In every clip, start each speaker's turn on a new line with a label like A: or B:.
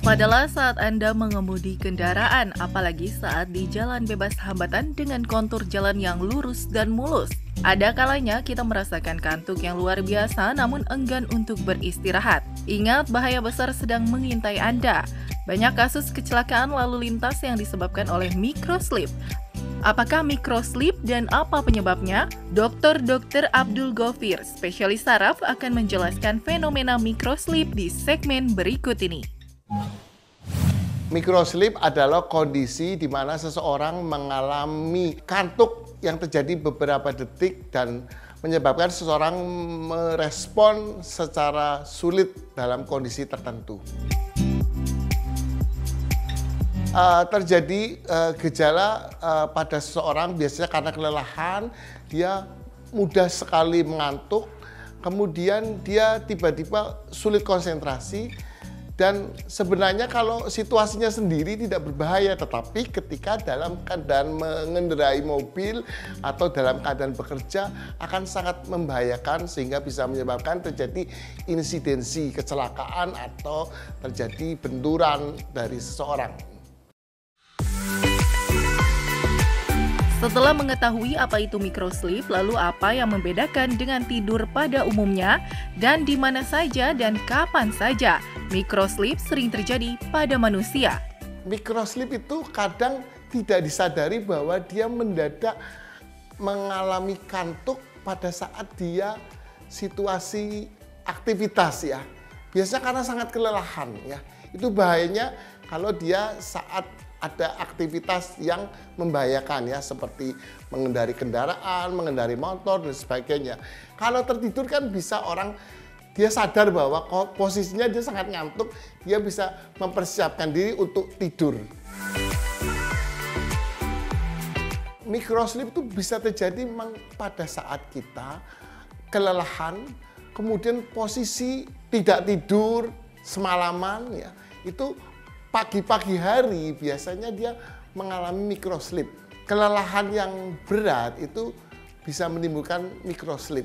A: Waspadalah saat Anda mengemudi kendaraan, apalagi saat di jalan bebas hambatan dengan kontur jalan yang lurus dan mulus. Ada kalanya kita merasakan kantuk yang luar biasa namun enggan untuk beristirahat. Ingat, bahaya besar sedang mengintai Anda. Banyak kasus kecelakaan lalu lintas yang disebabkan oleh microslip. Apakah microslip dan apa penyebabnya? Dr. Abdul Gofir, spesialis saraf, akan menjelaskan fenomena microslip di segmen berikut ini.
B: Microslip adalah kondisi di mana seseorang mengalami kantuk yang terjadi beberapa detik dan menyebabkan seseorang merespon secara sulit dalam kondisi tertentu. Terjadi gejala pada seseorang biasanya karena kelelahan, dia mudah sekali mengantuk, kemudian dia tiba-tiba sulit konsentrasi. Dan sebenarnya kalau situasinya sendiri tidak berbahaya, tetapi ketika dalam keadaan mengendarai mobil atau dalam keadaan bekerja akan sangat membahayakan sehingga bisa menyebabkan terjadi insidensi kecelakaan atau terjadi benturan dari seseorang.
A: Setelah mengetahui apa itu microslip, lalu apa yang membedakan dengan tidur pada umumnya dan di mana saja dan kapan saja microslip sering terjadi pada manusia?
B: Microslip itu kadang tidak disadari bahwa dia mendadak mengalami kantuk pada saat dia situasi aktivitas ya. Biasanya karena sangat kelelahan ya. Itu bahayanya kalau dia saat ada aktivitas yang membahayakan ya, seperti mengendari kendaraan, mengendari motor dan sebagainya. Kalau tertidur kan bisa orang dia sadar bahwa posisinya dia sangat ngantuk, dia bisa mempersiapkan diri untuk tidur. Microslip itu bisa terjadi memang pada saat kita kelelahan, kemudian posisi tidak tidur semalaman ya, itu pagi-pagi hari biasanya dia mengalami microslip. Kelelahan yang berat itu bisa menimbulkan microslip.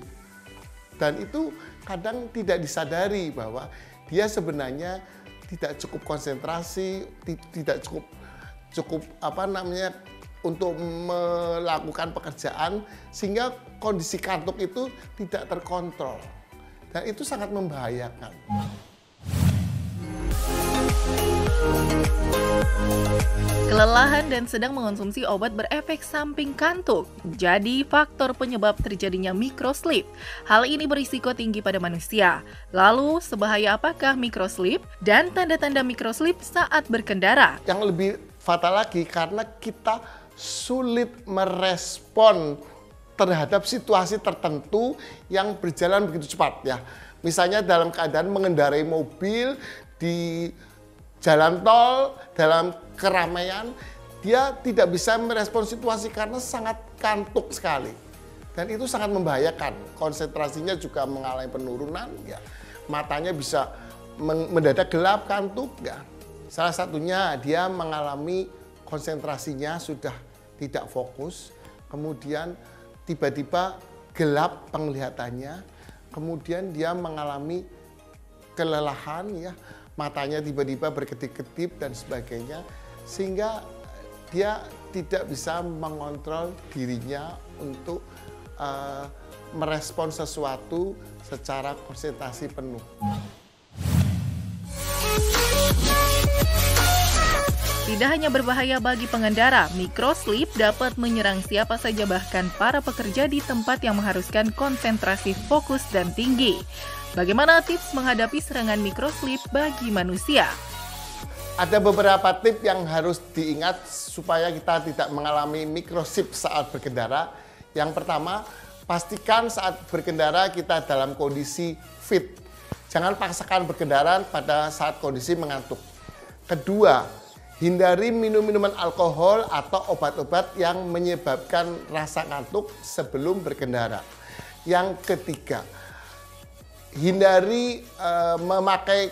B: Dan itu kadang tidak disadari bahwa dia sebenarnya tidak cukup konsentrasi, tidak cukup untuk melakukan pekerjaan sehingga kondisi kantuk itu tidak terkontrol. Dan itu sangat membahayakan.
A: Kelelahan dan sedang mengonsumsi obat berefek samping kantuk jadi faktor penyebab terjadinya microslip. Hal ini berisiko tinggi pada manusia. Lalu, sebahaya apakah microslip dan tanda-tanda microslip saat berkendara?
B: Yang lebih fatal lagi karena kita sulit merespon terhadap situasi tertentu yang berjalan begitu cepat ya. Misalnya dalam keadaan mengendarai mobil di jalan tol, dalam keramaian, dia tidak bisa merespon situasi karena sangat kantuk sekali. Dan itu sangat membahayakan, konsentrasinya juga mengalami penurunan, ya. Matanya bisa mendadak gelap, kantuk. Ya. Salah satunya dia mengalami konsentrasinya sudah tidak fokus, kemudian tiba-tiba gelap penglihatannya, kemudian dia mengalami kelelahan, ya. Matanya tiba-tiba berkedip-kedip dan sebagainya, sehingga dia tidak bisa mengontrol dirinya untuk merespon sesuatu secara konsentrasi penuh.
A: Tidak hanya berbahaya bagi pengendara, microslip dapat menyerang siapa saja, bahkan para pekerja di tempat yang mengharuskan konsentrasi fokus dan tinggi. Bagaimana tips menghadapi serangan microslip bagi manusia?
B: Ada beberapa tips yang harus diingat supaya kita tidak mengalami microslip saat berkendara. Yang pertama, pastikan saat berkendara kita dalam kondisi fit. Jangan paksakan berkendara pada saat kondisi mengantuk. Kedua, hindari minum-minuman alkohol atau obat-obat yang menyebabkan rasa ngantuk sebelum berkendara. Yang ketiga, hindari memakai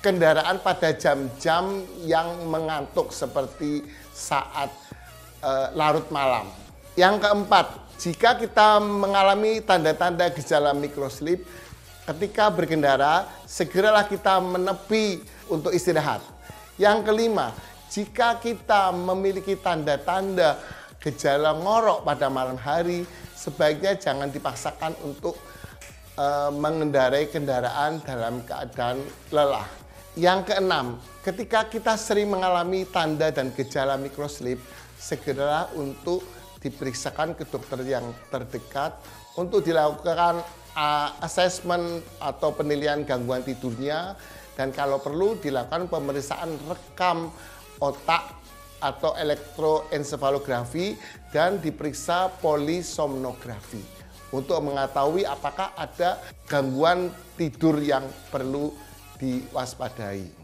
B: kendaraan pada jam-jam yang mengantuk seperti saat larut malam. Yang keempat, jika kita mengalami tanda-tanda gejala microslip ketika berkendara, segeralah kita menepi untuk istirahat. Yang kelima, jika kita memiliki tanda-tanda gejala ngorok pada malam hari, sebaiknya jangan dipaksakan untuk mengendarai kendaraan dalam keadaan lelah. Yang keenam, ketika kita sering mengalami tanda dan gejala microsleep, segeralah untuk diperiksakan ke dokter yang terdekat untuk dilakukan asesmen atau penilaian gangguan tidurnya, dan kalau perlu dilakukan pemeriksaan rekam otak atau elektroensefalografi dan diperiksa polisomnografi untuk mengetahui apakah ada gangguan tidur yang perlu diwaspadai.